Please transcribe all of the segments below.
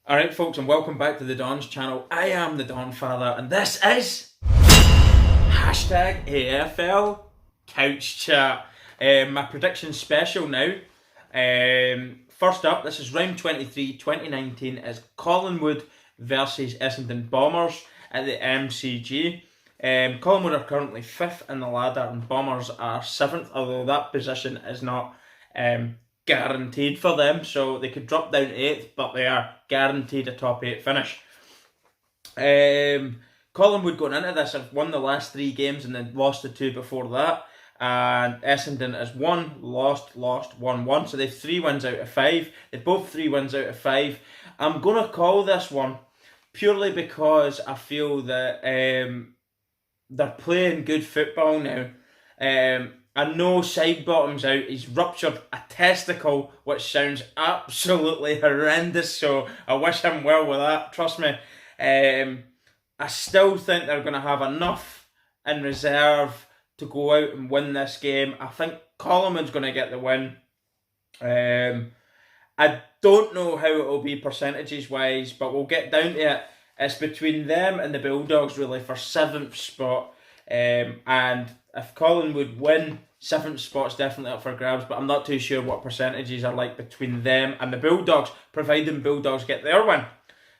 Alright folks, and welcome back to the Don's channel. I am the Donfather and this is hashtag AFL Couch Chat. My prediction special now. First up, this is round 23, 2019, is Collingwood versus Essendon Bombers at the MCG. Collingwood are currently 5th in the ladder and Bombers are 7th, although that position is not guaranteed for them, so they could drop down to 8th, but they are guaranteed a top 8 finish. Collingwood going into this have won the last 3 games and then lost the 2 before that, and Essendon has won, lost, 1-1, so they've 3 wins out of 5. They're both 3 wins out of 5. I'm going to call this one purely because I feel that they're playing good football now. I know Sidebottom's out. He's ruptured a testicle, which sounds absolutely horrendous, so I wish him well with that, trust me. I still think they're going to have enough in reserve to go out and win this game. I think Collingwood's going to get the win. I don't know how it will be percentages-wise, but we'll get down to it. It's between them and the Bulldogs, really, for 7th spot. And if Collingwood win, 7th spot's definitely up for grabs, but I'm not too sure what percentages are like between them and the Bulldogs, providing Bulldogs get their win.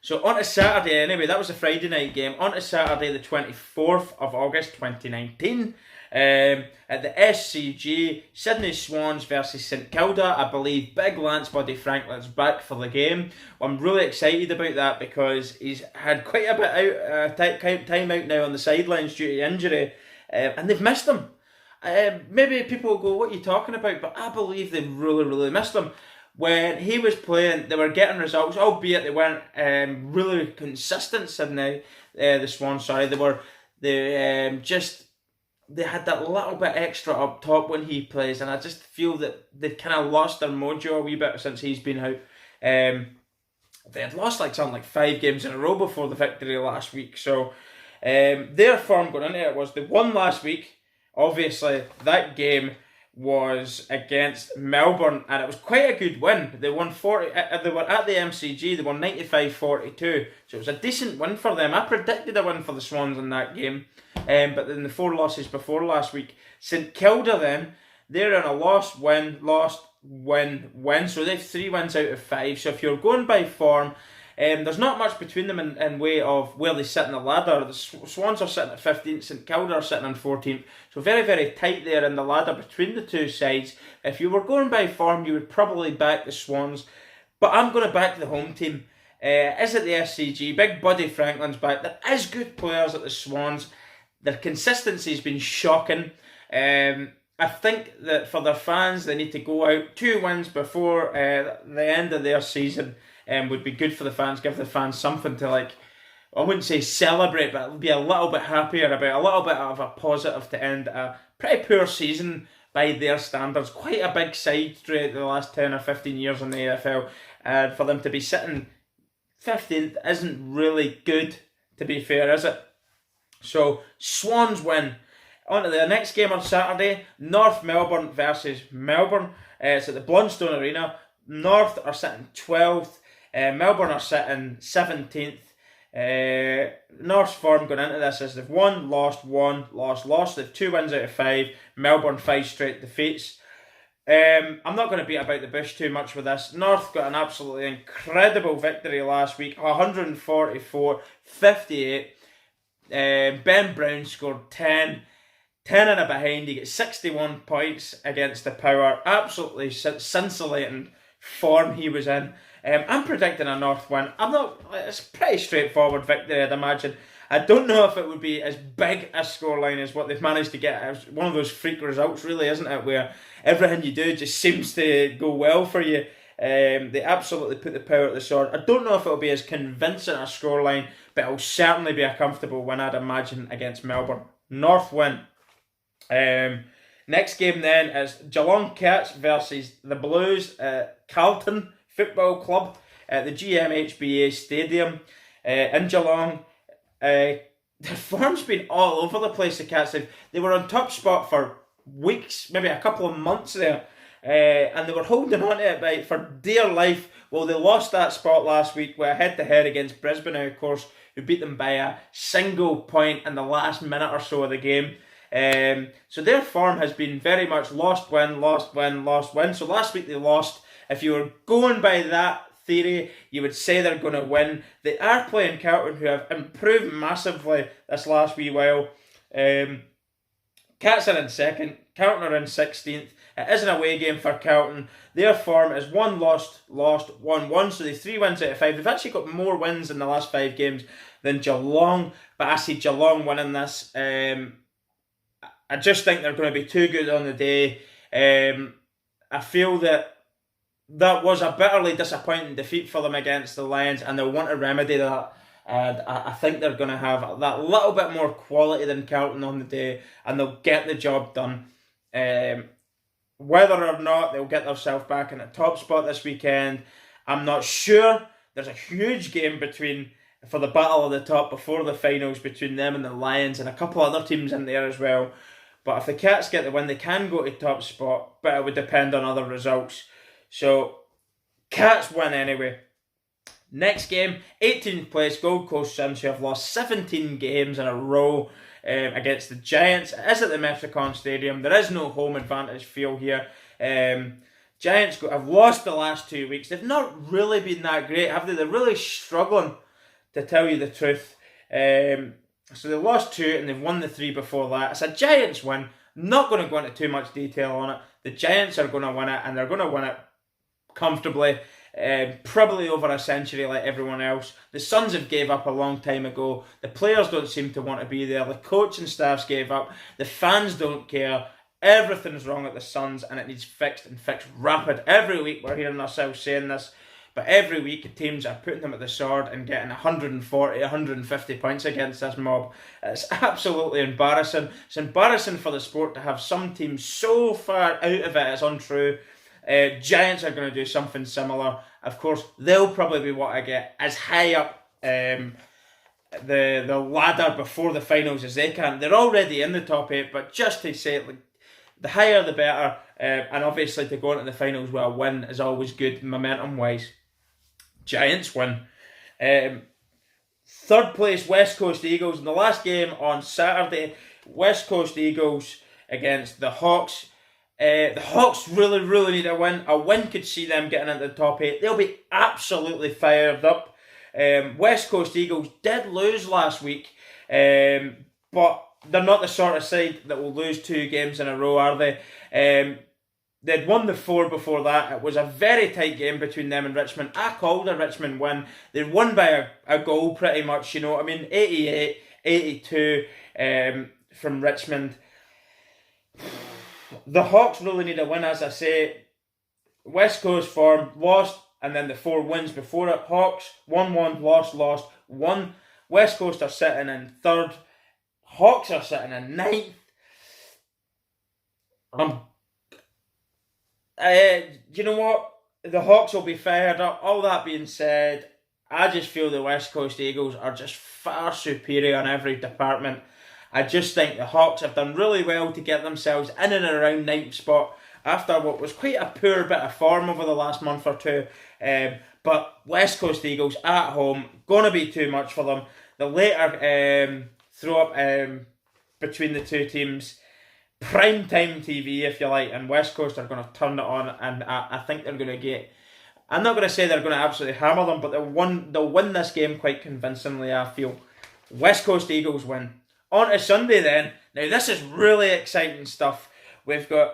So on to Saturday anyway, that was a Friday night game. On to Saturday the 24th of August 2019. At the SCG, Sydney Swans versus St Kilda. I believe big Lance Buddy Franklin's back for the game. I'm really excited about that because he's had quite a bit out time out now on the sidelines due to injury, and they've missed him. Maybe people will go, what are you talking about? But I believe they really missed him. When he was playing, they were getting results, albeit they weren't really consistent. Sydney, the Swans, sorry, they had that little bit extra up top when he plays, and I just feel that they've kind of lost their mojo a wee bit since he's been out. They had lost something like 5 games in a row before the victory last week, so their form going into it was they won last week. Obviously, that game was against Melbourne, and it was quite a good win. They won 40. They were at the MCG. They won 95-42, so it was a decent win for them. I predicted a win for the Swans in that game, but then the 4 losses before last week. St Kilda then, they're in a lost, win, so they've 3 wins out of 5. So if you're going by form, there's not much between them in way of where they sit in the ladder. The Swans are sitting at 15th, St Kilda are sitting on 14th. So very tight there in the ladder between the two sides. If you were going by form, you would probably back the Swans. But I'm going to back the home team. Is it the SCG? Big Buddy Franklin's back. There is good players at the Swans. Their consistency's been shocking. I think that for their fans, they need to go out 2 wins before the end of their season. Would be good for the fans, give the fans something to I wouldn't say celebrate, but be a little bit happier about, a little bit of a positive to end a pretty poor season by their standards. Quite a big side throughout the last 10 or 15 years in the AFL, and for them to be sitting 15th isn't really good, to be fair, is it? So, Swans win. On to the next game on Saturday, North Melbourne versus Melbourne. It's at the Blundstone Arena. North are sitting 12th. Melbourne are sitting 17th. North's form going into this is they've won, lost. They've 2 wins out of 5. Melbourne 5 straight defeats. I'm not going to beat about the bush too much with this. North got an absolutely incredible victory last week, 144-58. Ben Brown scored 10 and a behind. He gets 61 points against the Power. Absolutely scintillating form he was in. I'm predicting a North win. It's a pretty straightforward victory, I'd imagine. I don't know if it would be as big a scoreline as what they've managed to get. It's one of those freak results, really, isn't it? Where everything you do just seems to go well for you. They absolutely put the power at the sword. I don't know if it'll be as convincing a scoreline, but it'll certainly be a comfortable win, I'd imagine, against Melbourne. North win. Next game then is Geelong Cats versus the Blues at Carlton Football Club at the GMHBA Stadium in Geelong. The form's been all over the place, the Cats. They were on top spot for weeks, maybe a couple of months there. and they were holding on to it for dear life. Well, they lost that spot last week with a head-to-head against Brisbane, of course, who beat them by a single point in the last minute or so of the game. So their form has been very much lost win, lost win, lost win. So last week they lost. If you were going by that theory, you would say they're going to win. They are playing Carlton, who have improved massively this last wee while. Cats are in second, Carlton are in 16th. It is an away game for Carlton. Their form is 1 lost, 1 won, so they've 3 wins out of 5. They've actually got more wins in the last 5 games than Geelong, but I see Geelong winning this. I just think they're going to be too good on the day. I feel that was a bitterly disappointing defeat for them against the Lions, and they'll want to remedy that. And I think they're going to have that little bit more quality than Carlton on the day, and they'll get the job done. Whether or not they'll get themselves back in the top spot this weekend, I'm not sure. There's a huge game for the battle of the top before the finals between them and the Lions, and a couple other teams in there as well. But if the Cats get the win, they can go to top spot, but it would depend on other results. So, Cats win anyway. Next game, 18th place, Gold Coast Suns, who have lost 17 games in a row against the Giants. It is at the Metricon Stadium. There is no home advantage feel here. Giants have lost the last 2 weeks. They've not really been that great, have they? They're really struggling, to tell you the truth. So they lost 2 and they've won the 3 before that. It's a Giants win. Not going to go into too much detail on it. The Giants are going to win it, and they're going to win it comfortably. Probably over a century like everyone else. The Suns have gave up a long time ago. The players don't seem to want to be there. The coaching staffs gave up. The fans don't care. Everything's wrong at the Suns, and it needs fixed, and fixed rapid. Every week we're hearing ourselves saying this, but every week teams are putting them at the sword and getting 140, 150 points against this mob. It's absolutely embarrassing. It's embarrassing for the sport to have some teams so far out of it, it's untrue. Giants are going to do something similar. Of course, they'll probably be what I get as high up the ladder before the finals as they can. They're already in the top 8, but just to say it, the higher the better. And obviously to go into the finals with a win is always good momentum-wise. Giants win. Third place, West Coast Eagles. In the last game on Saturday, West Coast Eagles against the Hawks. The Hawks really, really need a win. A win could see them getting into the top 8. They'll be absolutely fired up. West Coast Eagles did lose last week, but they're not the sort of side that will lose 2 games in a row, are they? They'd won the 4 before that. It was a very tight game between them and Richmond. I called a Richmond win. They won by a goal pretty much, you know what I mean? 88, 82 from Richmond. The Hawks really need a win, as I say. West Coast form, lost, and then the 4 wins before it. Hawks, 1-1, lost, 1. West Coast are sitting in 3rd. Hawks are sitting in 9th. You know what? The Hawks will be fired up. All that being said, I just feel the West Coast Eagles are just far superior in every department. I just think the Hawks have done really well to get themselves in and around 9th spot after what was quite a poor bit of form over the last month or 2. But West Coast Eagles at home, going to be too much for them. The later throw up between the 2 teams, prime time TV if you like, and West Coast are going to turn it on, and I think they're going to get... I'm not going to say they're going to absolutely hammer them, but they'll win this game quite convincingly, I feel. West Coast Eagles win. On to Sunday then. Now this is really exciting stuff. We've got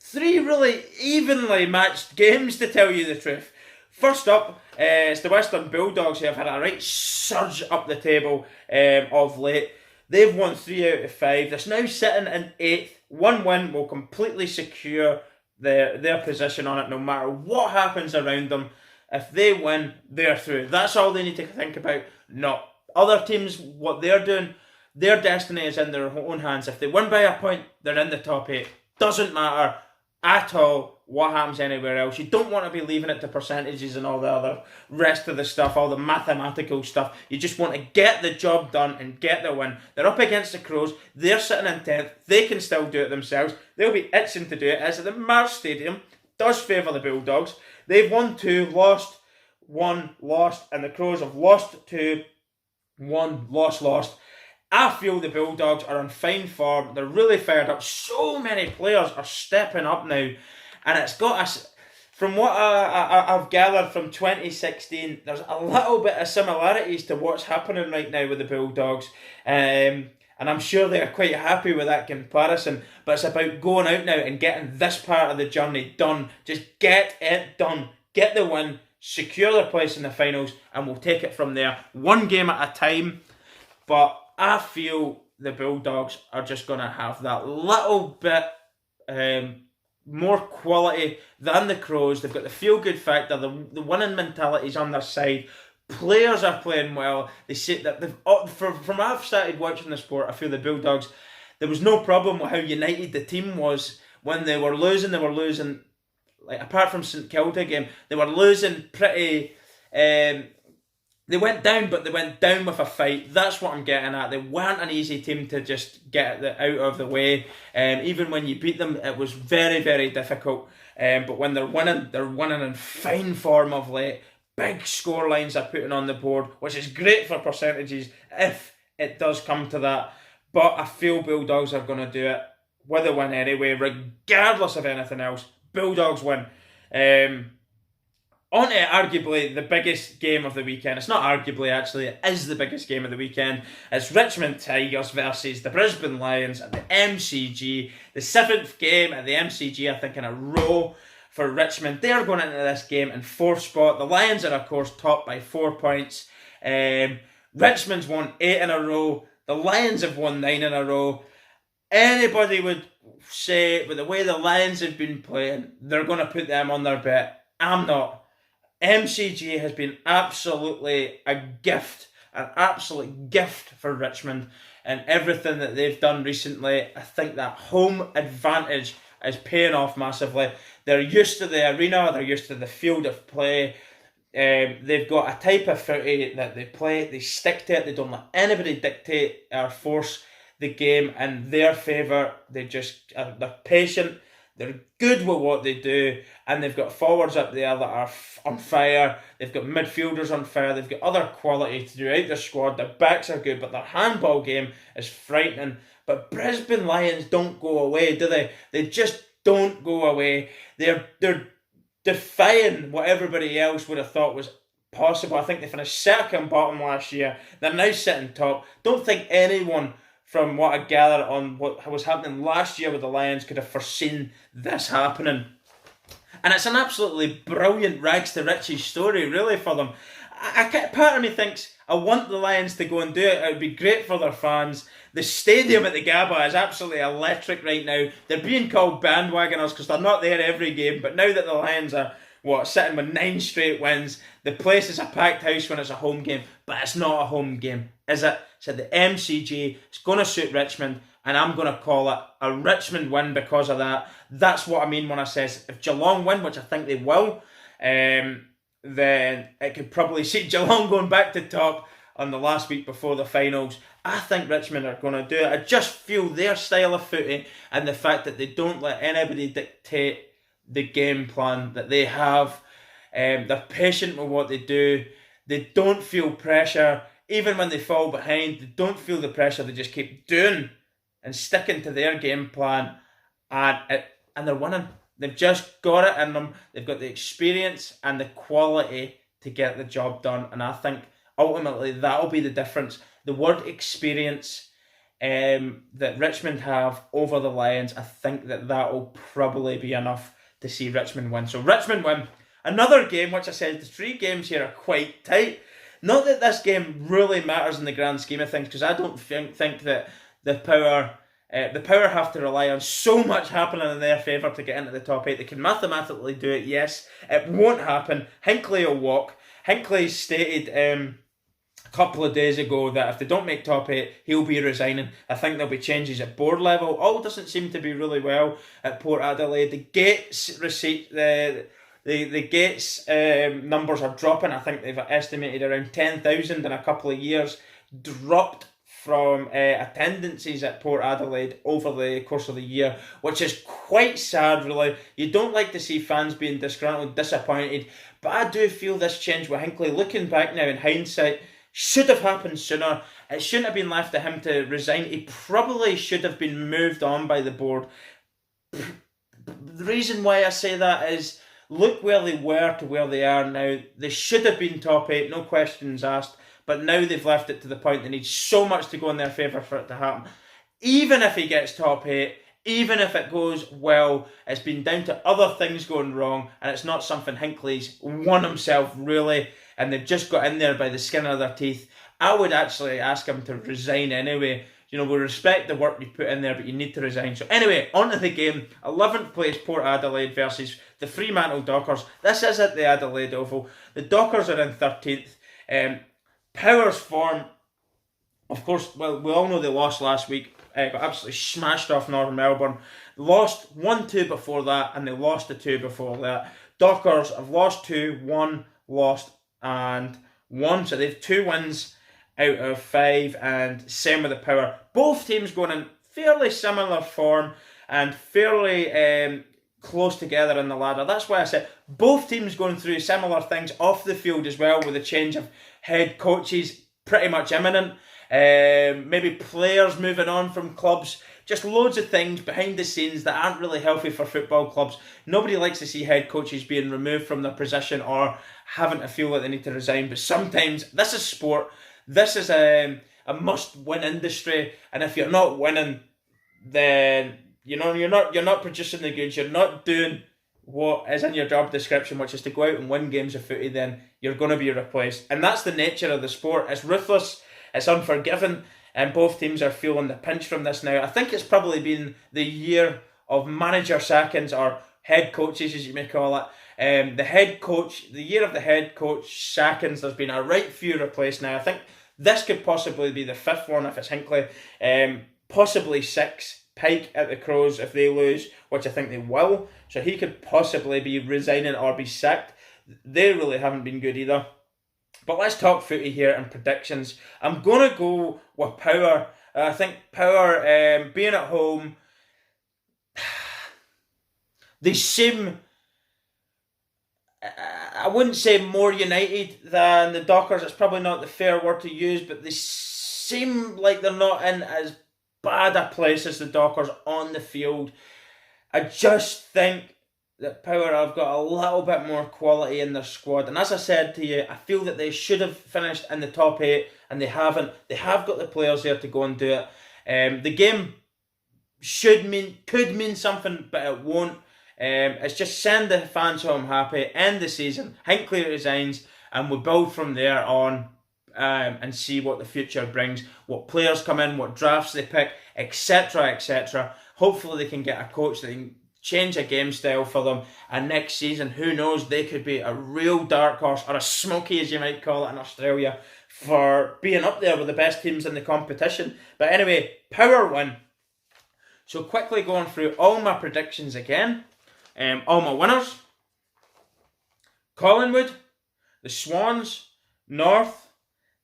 3 really evenly matched games, to tell you the truth. First up, it's the Western Bulldogs, who have had a right surge up the table of late. They've won 3 out of 5. They're now sitting in 8th. 1 win will completely secure their position on it, no matter what happens around them. If they win, they're through. That's all they need to think about. Not other teams, what they're doing. Their destiny is in their own hands. If they win by a point, they're in the top 8. Doesn't matter at all what happens anywhere else. You don't want to be leaving it to percentages and all the other rest of the stuff, all the mathematical stuff. You just want to get the job done and get the win. They're up against the Crows. They're sitting in 10th. They can still do it themselves. They'll be itching to do it. As the Mars Stadium does favour the Bulldogs. They've won 2, lost 1, lost, and the Crows have lost 2, 1, lost. I feel the Bulldogs are on fine form. They're really fired up. So many players are stepping up now. And it's got us, from what I've gathered from 2016, there's a little bit of similarities to what's happening right now with the Bulldogs. And I'm sure they're quite happy with that comparison. But it's about going out now and getting this part of the journey done. Just get it done. Get the win. Secure their place in the finals. And we'll take it from there. One game at a time. But I feel the Bulldogs are just going to have that little bit more quality than the Crows. They've got the feel-good factor. The winning mentality's on their side. Players are playing well. They say that from I've started watching the sport, I feel the Bulldogs, there was no problem with how united the team was. When they were losing, like apart from St Kilda game, they were losing pretty... They went down, but they went down with a fight. That's what I'm getting at. They weren't an easy team to just get out of the way. Even when you beat them, it was very, very difficult. But when they're winning in fine form of late. Big score lines they're putting on the board, which is great for percentages if it does come to that. But I feel Bulldogs are going to do it with a win anyway, regardless of anything else. Bulldogs win. On to arguably the biggest game of the weekend. It's not arguably, actually, it is the biggest game of the weekend. It's Richmond Tigers versus the Brisbane Lions at the MCG. The 7th game at the MCG, I think, in a row for Richmond. They're going into this game in 4th spot. The Lions are, of course, top by 4 points. Richmond's won 8 in a row. The Lions have won 9 in a row. Anybody would say, with the way the Lions have been playing, they're going to put them on their bet. I'm not. MCG has been absolutely a gift, an absolute gift for Richmond, and everything that they've done recently. I think that home advantage is paying off massively. They're used to the arena, they're used to the field of play. They've got a type of footy that they play, they stick to it, they don't let anybody dictate or force the game in their favour. They're patient. They're good with what they do, and they've got forwards up there that are on fire. They've got midfielders on fire. They've got other quality throughout their squad. Their backs are good, but their handball game is frightening. But Brisbane Lions don't go away, do they? They just don't go away. They're defying what everybody else would have thought was possible. I think they finished second bottom last year. They're now sitting top. Don't think anyone, from what I gather on what was happening last year with the Lions, could have foreseen this happening. And it's an absolutely brilliant rags to riches story, really, for them. Part of me thinks I want the Lions to go and do it. It would be great for their fans. The stadium at the Gabba is absolutely electric right now. They're being called bandwagoners because they're not there every game. But now that the Lions are, sitting with 9 straight wins, the place is a packed house when it's a home game. But it's not a home game, is it? It's at the MCG. It's going to suit Richmond. And I'm going to call it a Richmond win because of that. That's what I mean when I says if Geelong win, which I think they will, then it could probably see Geelong going back to top on the last week before the finals. I think Richmond are going to do it. I just feel their style of footy and the fact that they don't let anybody dictate the game plan that they have. They're patient with what they do. They don't feel pressure. Even when they fall behind, they don't feel the pressure. They just keep doing and sticking to their game plan, and they're winning. They've just got it in them. They've got the experience and the quality to get the job done, and I think ultimately that'll be the difference. The word experience that Richmond have over the Lions, I think that'll probably be enough to see Richmond win. So Richmond win. Another game, which I said the 3 games here are quite tight. Not that this game really matters in the grand scheme of things, because I don't think that the Power have to rely on so much happening in their favour to get into the top 8. They can mathematically do it, yes. It won't happen. Hinckley will walk. Hinckley's stated a couple of days ago that if they don't make top 8, he'll be resigning. I think there'll be changes at board level. All doesn't seem to be really well at Port Adelaide. The Gates receipt, the Gates numbers are dropping. I think they've estimated around 10,000 in a couple of years dropped from attendances at Port Adelaide over the course of the year, which is quite sad, really. You don't like to see fans being disgruntled, disappointed, but I do feel this change with Hinckley, looking back now in hindsight, should have happened sooner. It shouldn't have been left to him to resign. He probably should have been moved on by the board. The reason why I say that is, look where they were to where they are now. They should have been top 8, no questions asked. But now they've left it to the point they need so much to go in their favour for it to happen. Even if he gets top 8, even if it goes well, it's been down to other things going wrong, and it's not something Hinckley's won himself, really, and they've just got in there by the skin of their teeth. I would actually ask him to resign anyway. You know, we respect the work you put in there, but you need to resign. So anyway, on to the game. 11th place Port Adelaide versus the Fremantle Dockers. This is at the Adelaide Oval. The Dockers are in 13th. Power's form, of course, well, we all know they lost last week. Got absolutely smashed off Northern Melbourne. Lost 1-2 before that, and they lost the 2 before that. Dockers have lost 2, 1, lost, and 1. So they've 2 wins out of 5, and same with the Power. Both teams going in fairly similar form and fairly close together in the ladder. That's why I said both teams going through similar things off the field as well, with a change of head coaches pretty much imminent. Maybe players moving on from clubs. Just loads of things behind the scenes that aren't really healthy for football clubs. Nobody likes to see head coaches being removed from their position or having to feel like they need to resign. But sometimes this is sport. This is a must-win industry, and if you're not winning, then you're not producing the goods. You're not doing what is in your job description, which is to go out and win games of footy. Then you're going to be replaced, and that's the nature of the sport. It's ruthless. It's unforgiving, and both teams are feeling the pinch from this now. I think it's probably been the year of manager sackings, or head coaches, as you may call it. The year of the head coach sackings. There's been a right few replaced now. I think this could possibly be the 5th one if it's Hinckley. Possibly 6. Pike at the Crows if they lose, which I think they will. So he could possibly be resigning or be sacked. They really haven't been good either. But let's talk footy here and predictions. I'm going to go with Power. I think Power, being at home, they seem, I wouldn't say more united than the Dockers. It's probably not the fair word to use, but they seem like they're not in as bad a place as the Dockers on the field. I just think that Power have got a little bit more quality in their squad, and as I said to you, I feel that they should have finished in the top 8, and they haven't. They have got the players there to go and do it. The game could mean something, but it won't. It's just send the fans home happy, end the season, Hinckley resigns, and we build from there on. And see what the future brings, what players come in, what drafts they pick, etc, etc. Hopefully they can get a coach that can change a game style for them, and next season, who knows, they could be a real dark horse, or a smoky as you might call it in Australia, for being up there with the best teams in the competition. But anyway, Power win. So quickly going through all my predictions again. All my winners: Collingwood, the Swans, North,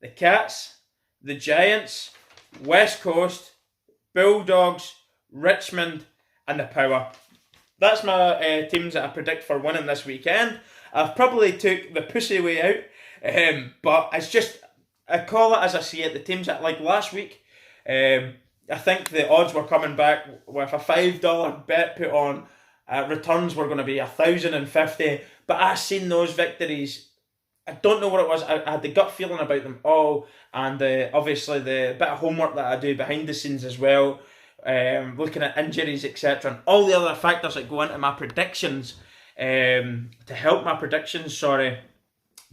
the Cats, the Giants, West Coast, Bulldogs, Richmond, and the Power. That's my teams that I predict for winning this weekend. I've probably took the pussy way out, but it's just, I call it as I see it. The teams that, like last week, I think the odds were coming back with a $5 bet put on. Returns were going to be 1,050, but I seen those victories. I don't know what it was. I had the gut feeling about them all, and obviously the bit of homework that I do behind the scenes as well, looking at injuries, etc., and all the other factors that go into my predictions, to help my predictions,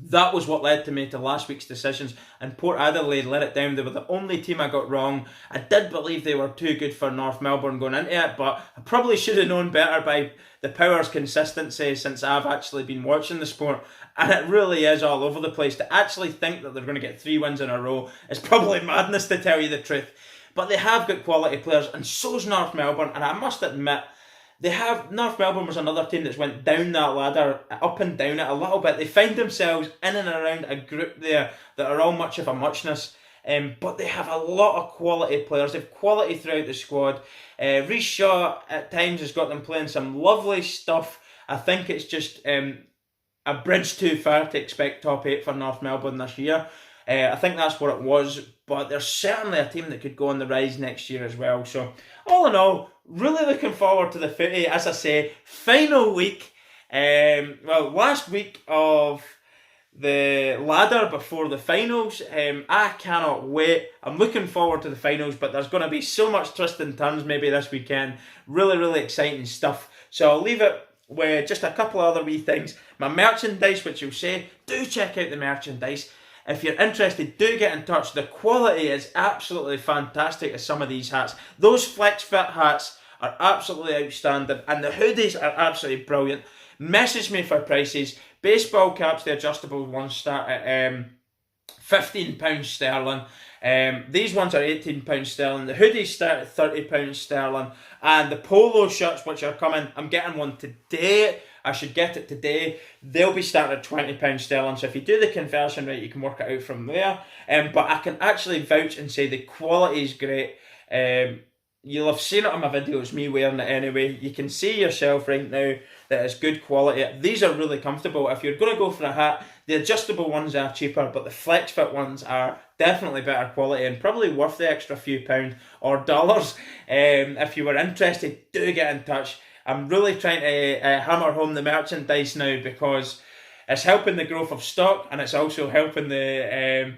That was what led to me to last week's decisions, and Port Adelaide let it down. They were the only team I got wrong. I did believe they were too good for North Melbourne going into it, but I probably should have known better by the Power's consistency since I've actually been watching the sport, and it really is all over the place. To actually think that they're going to get 3 wins in a row is probably madness, to tell you the truth. But they have got quality players, and so's North Melbourne, and I must admit, North Melbourne was another team that's went down that ladder, up and down it a little bit. They find themselves in and around a group there that are all much of a muchness. But they have a lot of quality players. They've quality throughout the squad. Rhys Shaw at times has got them playing some lovely stuff. I think it's just a bridge too far to expect top 8 for North Melbourne this year. I think that's what it was, but they're certainly a team that could go on the rise next year as well. So, all in all, really looking forward to the footy. As I say, final week. Last week of the ladder before the finals. I cannot wait. I'm looking forward to the finals, but there's going to be so much twists and turns maybe this weekend. Really, really exciting stuff. So I'll leave it with just a couple of other wee things. My merchandise, which you'll say, do check out the merchandise. If you're interested, do get in touch. The quality is absolutely fantastic of some of these hats. Those Flex Fit hats are absolutely outstanding, and the hoodies are absolutely brilliant. Message me for prices. Baseball caps, the adjustable ones, start at £15 sterling. These ones are £18 sterling. The hoodies start at £30 sterling. And the polo shirts, which are coming, I'm getting one today. I should get it today. They'll be starting at £20 sterling. So if you do the conversion right, you can work it out from there. But I can actually vouch and say the quality is great. You'll have seen it on my videos, me wearing it anyway. You can see yourself right now that it's good quality. These are really comfortable. If you're going to go for a hat, the adjustable ones are cheaper, but the flex fit ones are definitely better quality and probably worth the extra few pound or dollars. If you were interested, do get in touch. I'm really trying to hammer home the merchandise now because it's helping the growth of stock, and it's also helping the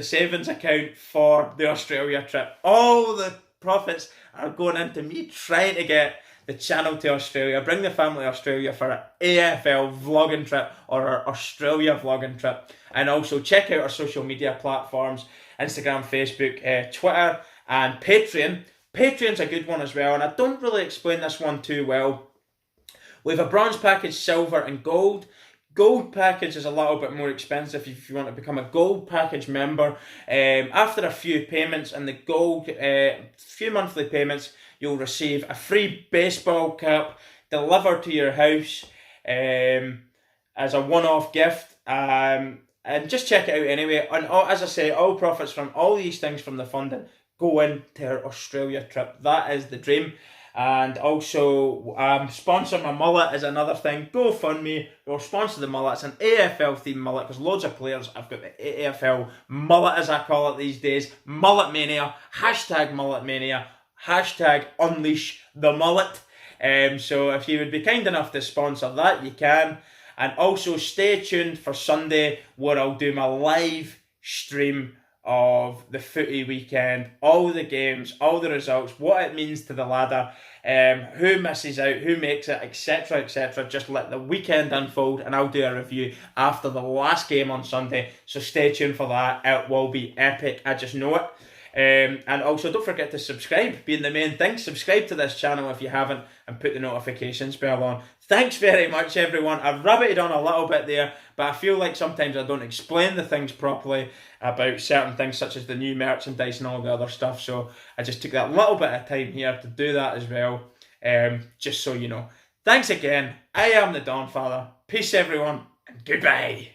savings account for the Australia trip. All the profits are going into me trying to get the channel to Australia, bring the family to Australia for an AFL vlogging trip or our Australia vlogging trip. And also check out our social media platforms, Instagram, Facebook, Twitter and Patreon. Patreon's a good one as well, and I don't really explain this one too well. We have a bronze package, silver and gold. Gold package is a little bit more expensive if you want to become a gold package member. After a few payments and the gold, few monthly payments, you'll receive a free baseball cap delivered to your house as a one-off gift. And just check it out anyway. And as I say, all profits from all these things from the funding go into our Australia trip. That is the dream. And also, sponsor my mullet is another thing. GoFundMe, or sponsor the mullet. It's an AFL themed mullet because loads of players have got the AFL mullet, as I call it these days. Mullet Mania, hashtag Mullet Mania, hashtag Unleash the Mullet. So if you would be kind enough to sponsor that, you can. And also stay tuned for Sunday where I'll do my live stream of the footy weekend, all the games, all the results, what it means to the ladder, who misses out, who makes it, etc, etc. Just let the weekend unfold and I'll do a review after the last game on Sunday, so stay tuned for that. It will be epic, I just know it. And also don't forget to subscribe, being the main thing. Subscribe to this channel if you haven't and put the notifications bell on. Thanks very much everyone. I've rabbited on a little bit there, but I feel like sometimes I don't explain the things properly about certain things such as the new merchandise and all the other stuff, so I just took that little bit of time here to do that as well, just so you know. Thanks again. I am the Donfather. Peace everyone and goodbye.